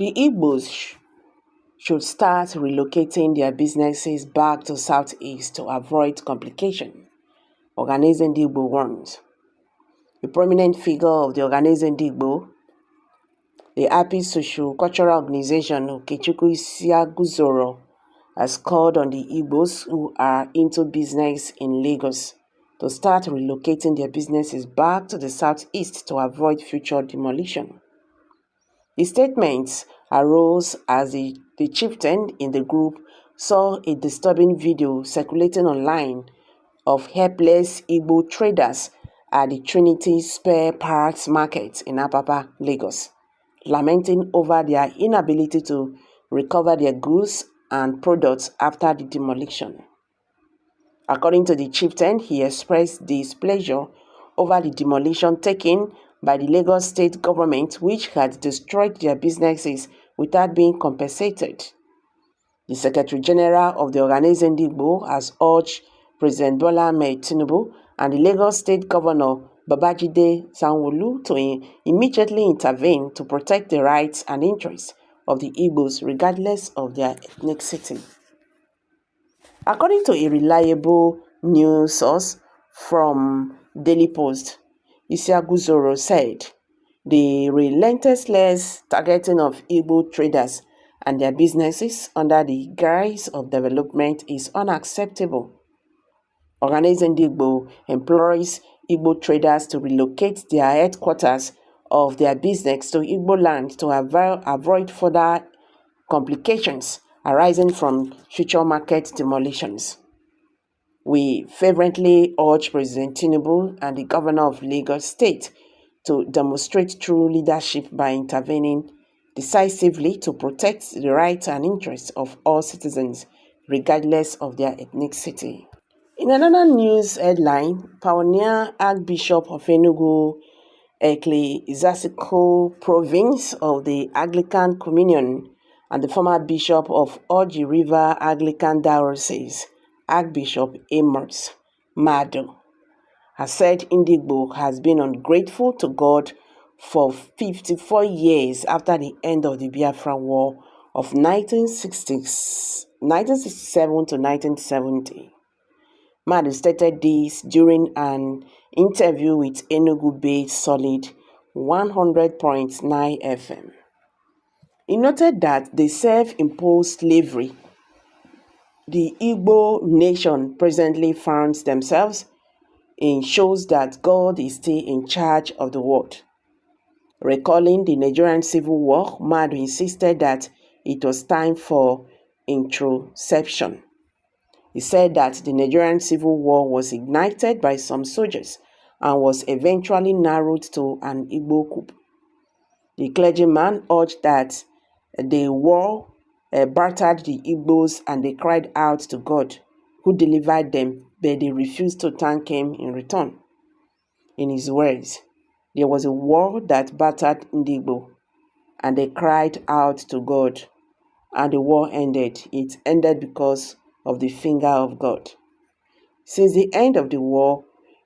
The Igbos should start relocating their businesses back to Southeast to avoid complication, Ohanaeze Igbo warns. A prominent figure of the Ohanaeze Igbo, the happy socio-cultural organization Okechukwu Isiaguzoro, has called on the Igbos who are into business in Lagos to start relocating their businesses back to the Southeast to avoid future demolition. The statements arose as the chieftain in the group saw a disturbing video circulating online of helpless Igbo traders at the Trinity Spare Parts Market in Apapa, Lagos, lamenting over their inability to recover their goods and products after the demolition. According to the chieftain, he expressed displeasure over the demolition taken by the Lagos state government, which had destroyed their businesses without being compensated. The Secretary General of the Ohanaeze Igbo has urged President Bola Ahmed Tinubu and the Lagos State Governor Babajide Sanwo-Olu to immediately intervene to protect the rights and interests of the Igbos regardless of their ethnicity. According to a reliable news source from Daily Post, Isiaguzoro said the relentless targeting of Igbo traders and their businesses under the guise of development is unacceptable. Ohanaeze Igbo employs Igbo traders to relocate their headquarters of their business to Igbo land to avoid further complications arising from future market demolitions. We fervently urge President Tinubu and the Governor of Lagos State to demonstrate true leadership by intervening decisively to protect the rights and interests of all citizens, regardless of their ethnicity. In another news headline, pioneer Archbishop of Enugu, Ecclesiastical Province of the Anglican Communion, and the former Bishop of Oji River Anglican Diocese, Archbishop Amos Mado, has said Ndigbo has been ungrateful to God for 54 years after the end of the Biafra War of 1967 to 1970. Mado stated this during an interview with Enugu-based Solid 100.9 FM. He noted that the self-imposed slavery the Igbo nation presently finds themselves in shows that God is still in charge of the world. Recalling the Nigerian Civil War, Madu insisted that it was time for introspection. He said that the Nigerian Civil War was ignited by some soldiers and was eventually narrowed to an Igbo coup. The clergyman urged that the war battered the Igbos and they cried out to God, who delivered them, but they refused to thank him in return. In his words, there was a war that battered Ndigbo, and they cried out to God, and the war ended. It ended because of the finger of God. Since the end of the war,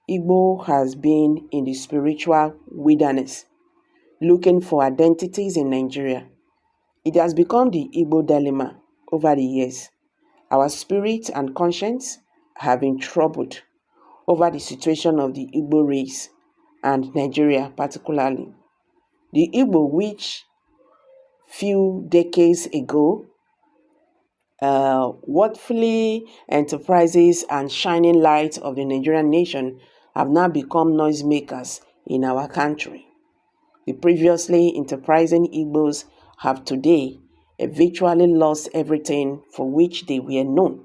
Igbo has been in the spiritual wilderness, looking for identities in Nigeria. It has become the Igbo dilemma over the years. Our spirit and conscience have been troubled over the situation of the Igbo race and Nigeria particularly. The Igbo, which few decades ago worthily enterprises and shining lights of the Nigerian nation, have now become noisemakers in our country. The previously enterprising Igbos have today virtually lost everything for which they were known,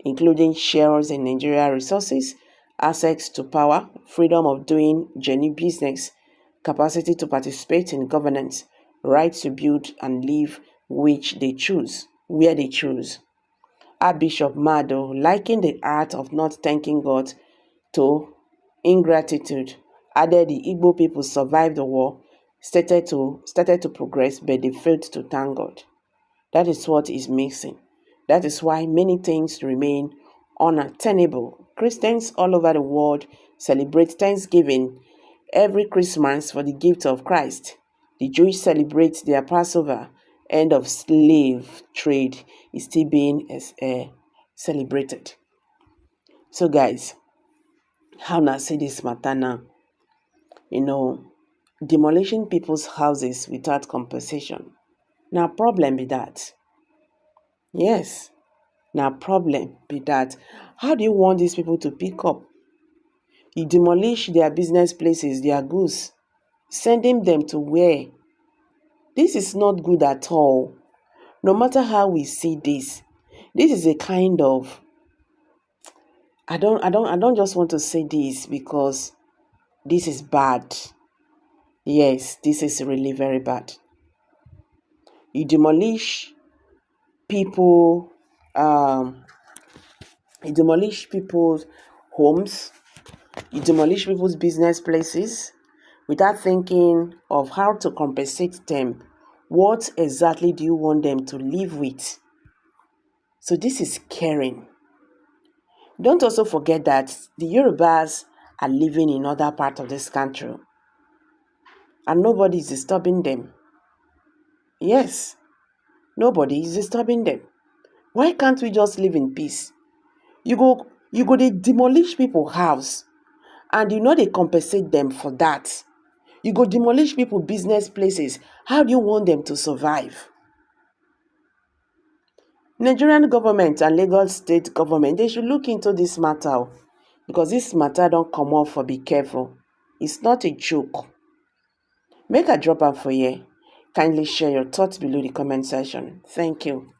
including shares in Nigeria resources, access to power, freedom of doing genuine business, capacity to participate in governance, right to build and live which they choose, where they choose. Archbishop Mado likened the art of not thanking God to ingratitude, added the Igbo people survived the war, started to progress, but they failed to thank God. That is what is missing. That is why many things remain unattainable. Christians all over the world celebrate Thanksgiving every Christmas for the gift of Christ. The Jews celebrate their Passover end of slave trade is still being celebrated. So guys, how na see this matter now? Demolishing people's houses without compensation. Now problem be that. Yes, now problem be that. How do you want these people to pick up? You demolish their business places, their goods, sending them to where? This is not good at all. No matter how we see this is a kind of, I don't just want to say this because this is bad. Yes, this is really very bad. You demolish people, you demolish people's homes, you demolish people's business places without thinking of how to compensate them. What exactly do you want them to live with? So this is caring. Don't also forget that the Yorubas are living in other parts of this country and nobody is disturbing them. Yes, nobody is disturbing them. Why can't we just live in peace? You go they demolish people's house and they compensate them for that. You go demolish people business places. How do you want them to survive? Nigerian government and Lagos state government, they should look into this matter because this matter don't come off for be careful. It's not a joke. Make a drop out for you. Kindly share your thoughts below the comment section. Thank you.